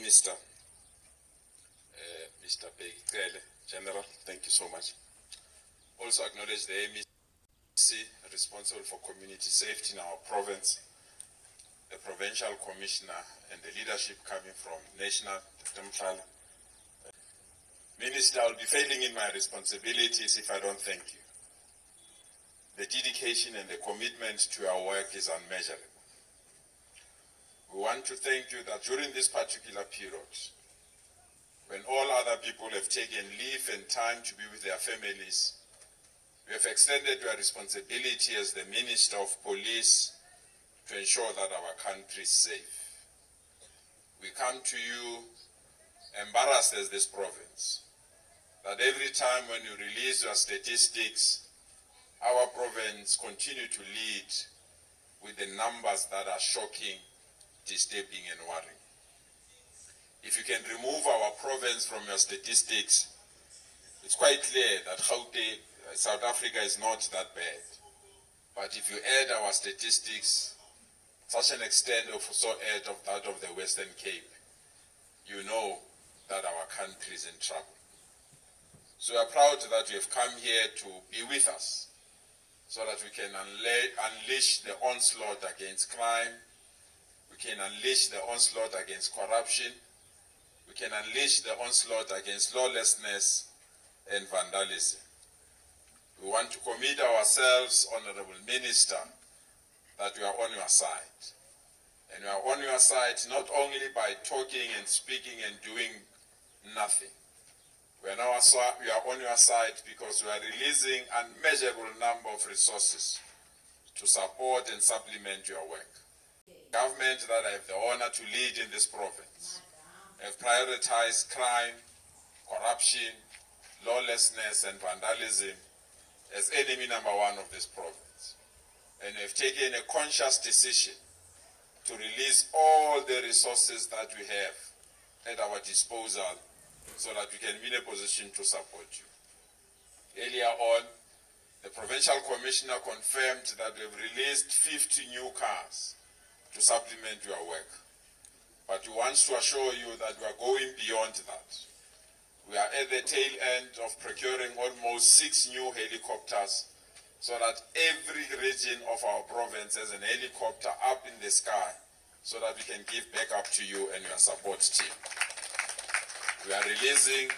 Minister, Mr. Bheki Cele, General, thank you so much. Also acknowledge the MEC responsible for community safety in our province, the Provincial Commissioner and the leadership coming from National, Dr. Mhlala. Minister, I'll be failing in my responsibilities if I don't thank you. The dedication and the commitment to our work is unmeasurable. We want to thank you that during this particular period, when all other people have taken leave and time to be with their families, we have extended your responsibility as the Minister of Police to ensure that our country is safe. We come to you embarrassed as this province, that every time when you release your statistics, our province continue to lead with the numbers that are shocking, disturbing and worrying. If you can remove our province from your statistics, it's quite clear that Gauteng, South Africa is not that bad. But if you add our statistics, such an extent of so add of that of the Western Cape, you know that our country is in trouble. So we are proud that you have come here to be with us so that we can unleash the onslaught against crime, we can unleash the onslaught against corruption, we can unleash the onslaught against lawlessness and vandalism. We want to commit ourselves, Honorable Minister, that we are on your side. And we are on your side not only by talking and speaking and doing nothing. We are on your side because we are releasing an unmeasurable number of resources to support and supplement your work. Government that I have the honor to lead in this province have prioritized crime, corruption, lawlessness and vandalism as enemy number one of this province. And have taken a conscious decision to release all the resources that we have at our disposal so that we can be in a position to support you. Earlier on, the Provincial Commissioner confirmed that we have released 50 new cars to supplement your work. But we want to assure you that we are going beyond that. We are at the tail end of procuring almost 6 new helicopters so that every region of our province has an helicopter up in the sky so that we can give backup to you and your support team. We are releasing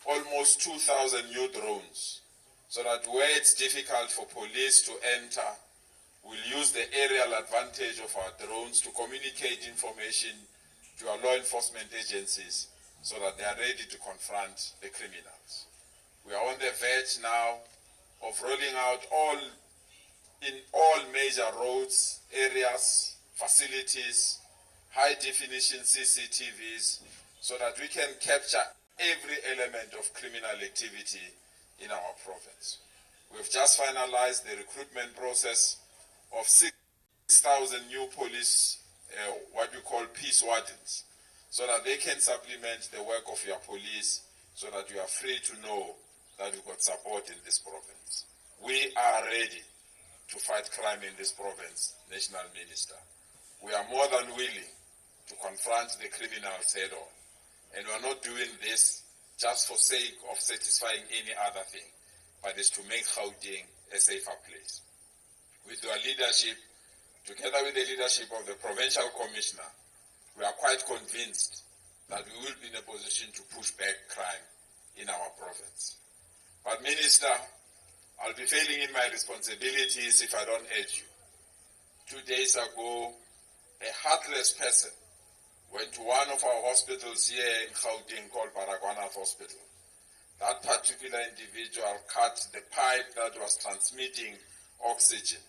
almost 2,000 new drones so that where it's difficult for police to enter, we'll use the aerial advantage of our drones to communicate information to our law enforcement agencies so that they are ready to confront the criminals. We are on the verge now of rolling out in all major roads, areas, facilities, high definition CCTVs, so that we can capture every element of criminal activity in our province. We've just finalized the recruitment process of 6,000 new police, what we call peace wardens, so that they can supplement the work of your police so that you are free to know that you've got support in this province. We are ready to fight crime in this province, National Minister. We are more than willing to confront the criminals head on. And we are not doing this just for sake of satisfying any other thing, but it's to make Gauteng a safer place. With your leadership, together with the leadership of the Provincial Commissioner, we are quite convinced that we will be in a position to push back crime in our province. But Minister, I'll be failing in my responsibilities if I don't urge you. 2 days ago, a heartless person went to one of our hospitals here in Gauteng called Baragwanath Hospital. That particular individual cut the pipe that was transmitting oxygen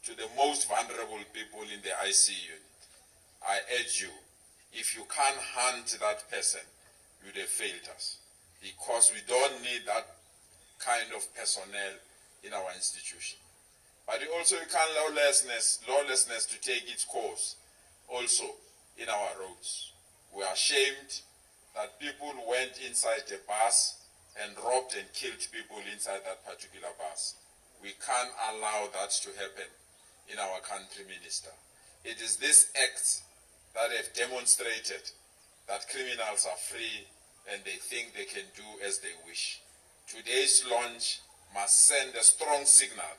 to the most vulnerable people in the IC unit. I urge you, if you can't hunt that person, you'd have failed us, because we don't need that kind of personnel in our institution. But also you can't allow lawlessness to take its course also in our roads. We are ashamed that people went inside the bus and robbed and killed people inside that particular bus. We can't allow that to happen in our country, Minister. It is this act that have demonstrated that criminals are free and they think they can do as they wish. Today's launch must send a strong signal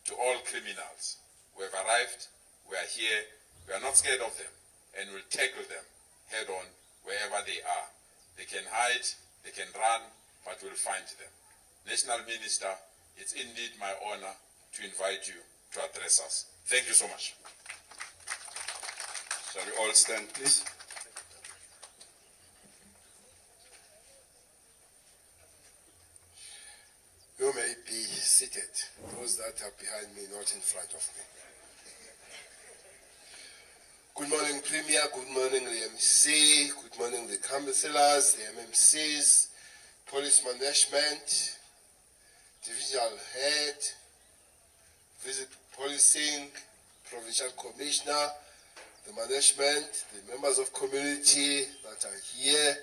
to all criminals. We have arrived, we are here, we are not scared of them, and we'll tackle them head on wherever they are. They can hide, they can run, but we'll find them. National Minister, it's indeed my honor to invite you to address us. Thank you so much. Shall we all stand, please? You may be seated, those that are behind me, not in front of me. Good morning, Premier. Good morning, the MC. Good morning, the councillors, the MMCs, police management, divisional head, visit policing, provincial commissioner, the management, the members of community that are here,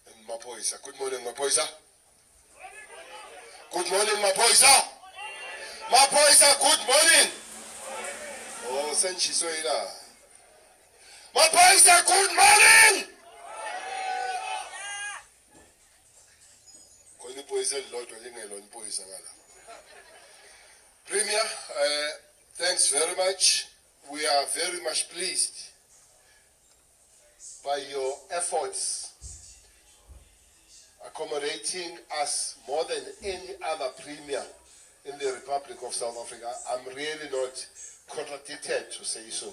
and Mapoisa. Good morning, Mapoisa. Good morning, Mapoisa. Mapoisa, good morning. Oh, Senchisoila. Mapoisa, good morning. Premier, thanks very much. We are very much pleased by your efforts accommodating us more than any other premier in the Republic of South Africa. I'm really not contradicted to say so.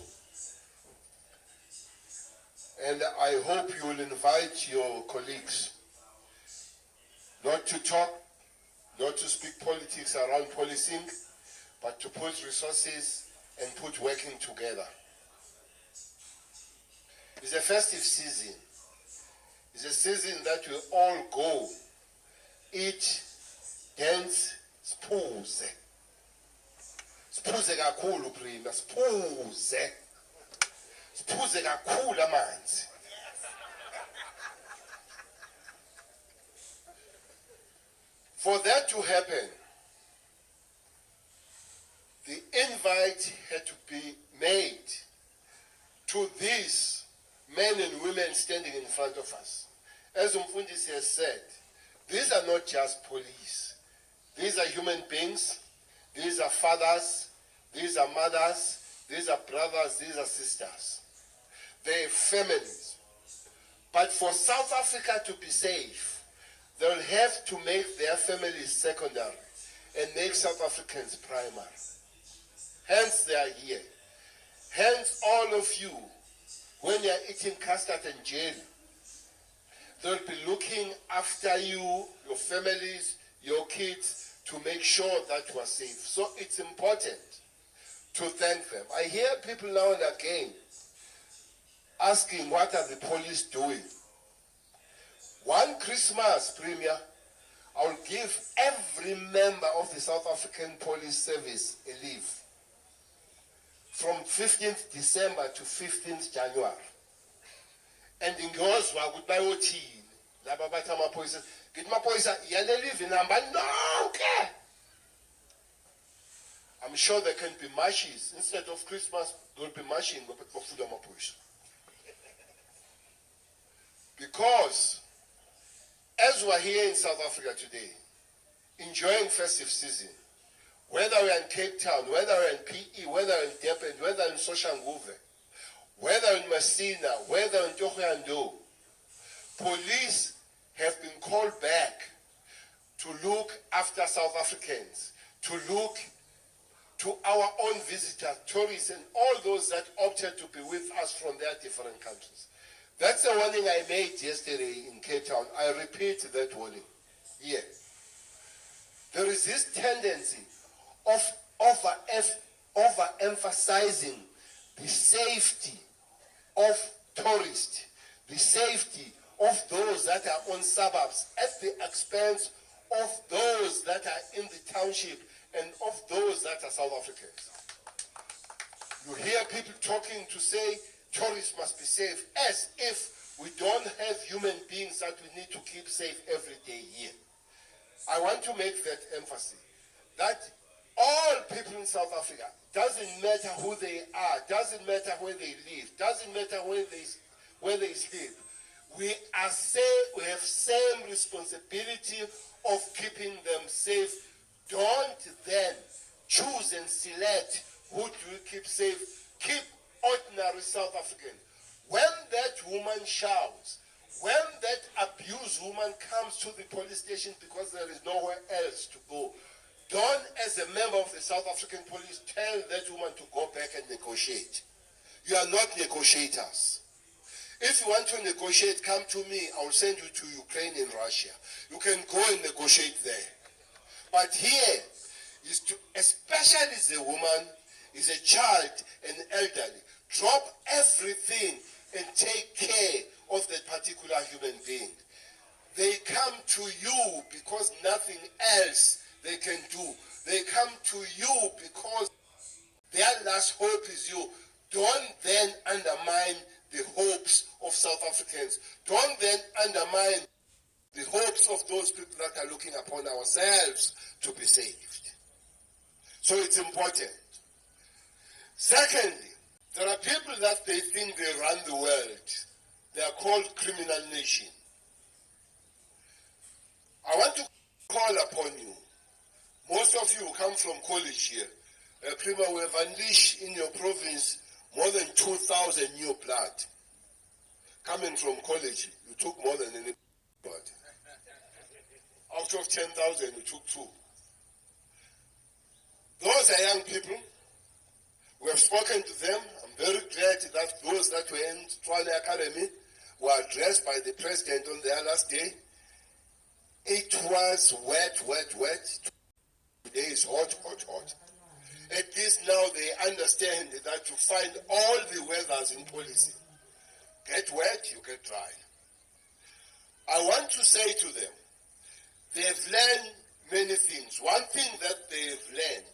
And I hope you will invite your colleagues not to talk, not to speak politics around policing, but to put resources and put working together. It's a festive season. It's a season that we all go, eat, dance, spooze. Spooze kakhulu prima, spooze. Spooze kakhulu amanzi. For that to happen, the invite had to be made to these men and women standing in front of us. As Umfundisi has said, these are not just police. These are human beings. These are fathers. These are mothers. These are brothers. These are sisters. They have families. But for South Africa to be safe, they'll have to make their families secondary and make South Africans primary. Hence they are here. Hence all of you, when you're eating custard and jelly, they'll be looking after you, your families, your kids, to make sure that you are safe. So it's important to thank them. I hear people now and again asking, what are the police doing? One Christmas, Premier, I will give every member of the South African Police Service a leave from 15th December to 15th January. And in Goswa, with my OT, Lababata Mapoisa, get Mapoisa, yale leave in Amba, no, okay. I'm sure there can be mashes. Instead of Christmas, there will be mashing of food Mapoisa. Because as we are here in South Africa today, enjoying festive season, whether we're in Cape Town, whether we're in PE, whether in Durban, whether in Soshanguve, whether in Messina, whether in Tohoyando, police have been called back to look after South Africans, to look to our own visitors, tourists, and all those that opted to be with us from their different countries. That's the warning I made yesterday in Cape Town. I repeat that warning here. There is this tendency of overemphasizing the safety of tourists, the safety of those that are on suburbs at the expense of those that are in the township and of those that are South Africans. You hear people talking to say tourists must be safe, as if we don't have human beings that we need to keep safe every day here. I want to make that emphasis, that all people in South Africa, doesn't matter who they are, doesn't matter where they live, doesn't matter where they sleep. We have same responsibility of keeping them safe. Don't then choose and select who do you keep safe. Keep ordinary South African. When that woman shouts, when that abused woman comes to the police station because there is nowhere else to go, don't, as a member of the South African police, tell that woman to go back and negotiate. You are not negotiators. If you want to negotiate, come to me. I will send you to Ukraine and Russia. You can go and negotiate there. But here, is to, especially as a woman, is a child, an elderly, drop everything and take care of that particular human being. They come to you because nothing else they can do. They come to you because their last hope is you. Don't then undermine the hopes of South Africans. Don't then undermine the hopes of those people that are looking upon ourselves to be saved. So it's important. Secondly, there are people that they think they run the world. They are called criminal nation. I want to call upon you. Most of you come from college here. Prima, we have unleashed in your province more than 2,000 new blood. Coming from college, you took more than anybody. Out of 10,000, you took 2. Those are young people. We have spoken to them. I'm very glad that those that were in Tshwane Academy were addressed by the president on their last day. It was wet, wet, wet. Today is hot, hot, hot. At least now they understand that you find all the weathers in policy. Get wet, you get dry. I want to say to them, they've learned many things. One thing that they've learned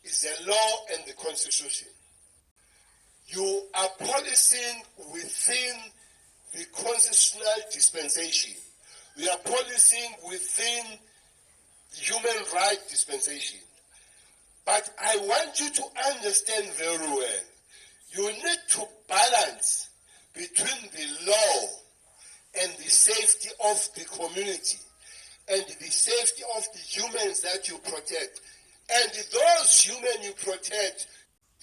is the law and the constitution. You are policing within the constitutional dispensation. We are policing within the human rights dispensation. But I want you to understand very well, you need to balance between the law and the safety of the community and the safety of the humans that you protect. And those humans you protect,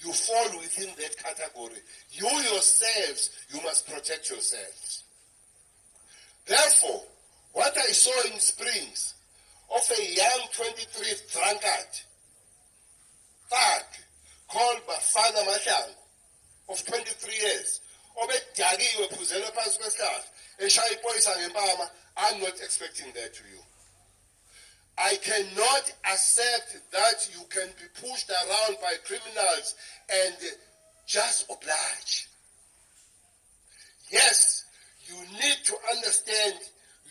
you fall within that category. You yourselves, you must protect yourselves. Therefore, what I saw in Springs of a young 23 drunkard, thug, called Bafana Mahlangu, of 23 years, I'm not expecting that to you. I cannot accept that you can be pushed around by criminals and just oblige. Yes, you need to understand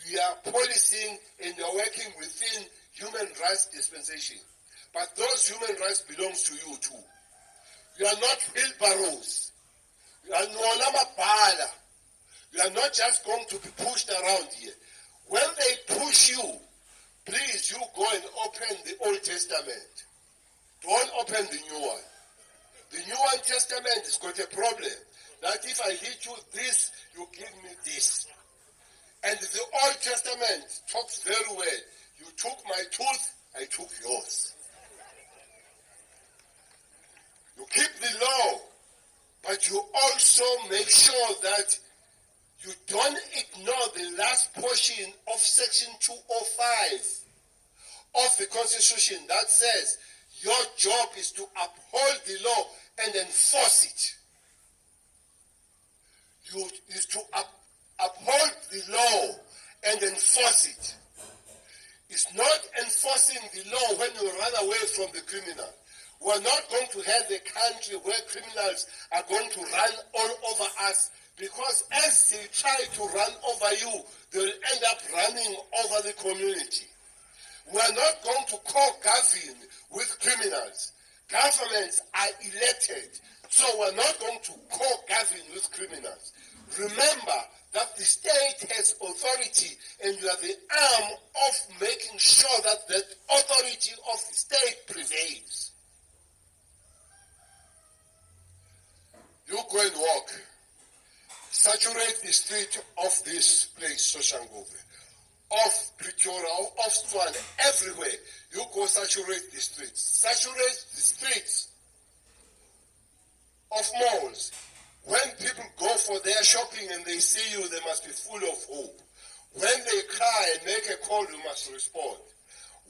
we are policing and we are working within human rights dispensation. But those human rights belongs to you too. You are not wheelbarrows. You are no. You are not just going to be pushed around here. When they push you, please, you go and open the Old Testament. Don't open the New one. The New One Testament has got a problem. That if I hit you this, you give me this. And the Old Testament talks very well. You took my tooth, I took yours. You keep the law, but you also make sure that you don't ignore the last portion of Section 205 of the Constitution that says your job is to uphold the law and enforce it. You is to uphold the law and enforce it. It's not enforcing the law when you run away from the criminal. We're not going to have a country where criminals are going to run all over us, because as they try to run over you, they'll end up running over the community. We're not going to co-govern with criminals. Governments are elected, so we're not going to co-govern with criminals. Remember that the state has authority, and you are the arm of making sure that that authority of the state prevails. you go and walk, saturate the street of this place, Soshanguve, of Pretoria, of Swan, everywhere. You go saturate the streets. Saturate the streets of malls. When people go for their shopping and they see you, they must be full of hope. When they cry and make a call, you must respond.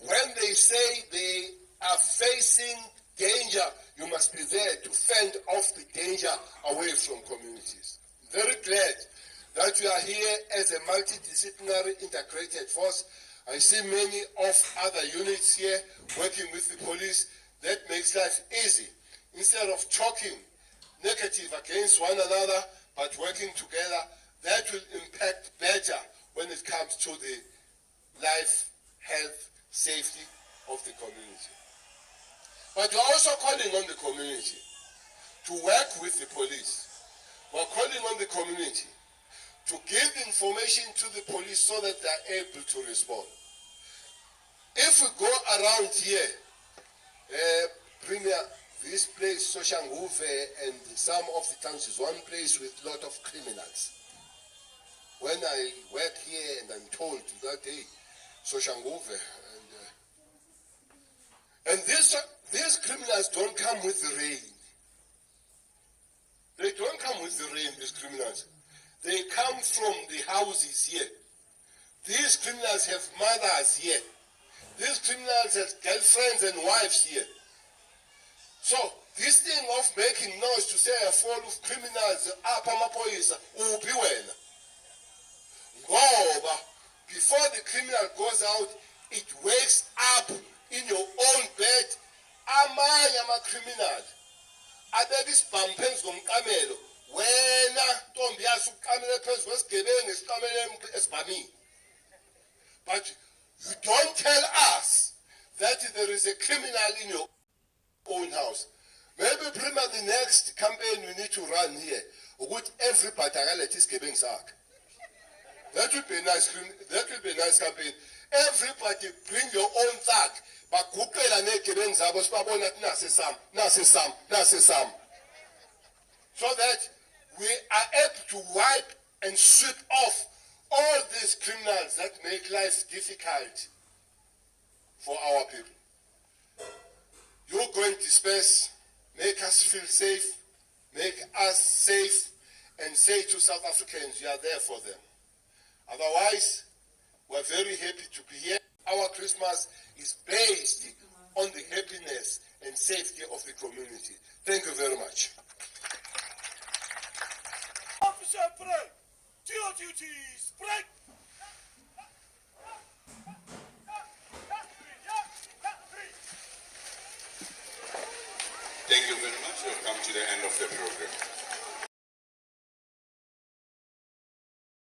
When they say they are facing danger, you must be there to fend off the danger away from communities. Very glad that we are here as a multidisciplinary integrated force. I see many of other units here working with the police. That makes life easy. Instead of talking negative against one another, but working together, that will impact better when it comes to the life, health, safety of the community. But we're also calling on the community to work with the police. We're calling on the community to give information to the police so that they're able to respond. If we go around here, Premier, this place, Soshanguve, and some of the towns is one place with a lot of criminals. When I work here and I'm told that, hey, Soshanguve, and these criminals don't come with the rain. They don't come with the rain, these criminals. They come from the houses here. These criminals have mothers here. These criminals have girlfriends and wives here. So this thing of making noise to say a fall of criminals, uphi wena. Ngoba before the criminal goes out, it wakes up in your own bed. Amanye ama-criminal abeka isibhamu phezu komqamelo, wena ntombi yaso uqamele phezu kwesigebengu esiqamele esibhamini. But you don't tell us that there is a criminal in your own house. Maybe Prima, the next campaign we need to run here, would everybody let his giving sack. That would be a nice. That would be a nice campaign. Everybody bring your own sack. But so that we are able to wipe and sweep off all these criminals that make life difficult for our people. You're going to disperse, make us feel safe, make us safe, and say to South Africans, you are there for them. Otherwise, we're very happy to be here. Our Christmas is based on the happiness and safety of the community. Thank you very much. Officer, break! To your duties, break! Thank you very much. We've come to the end of the program.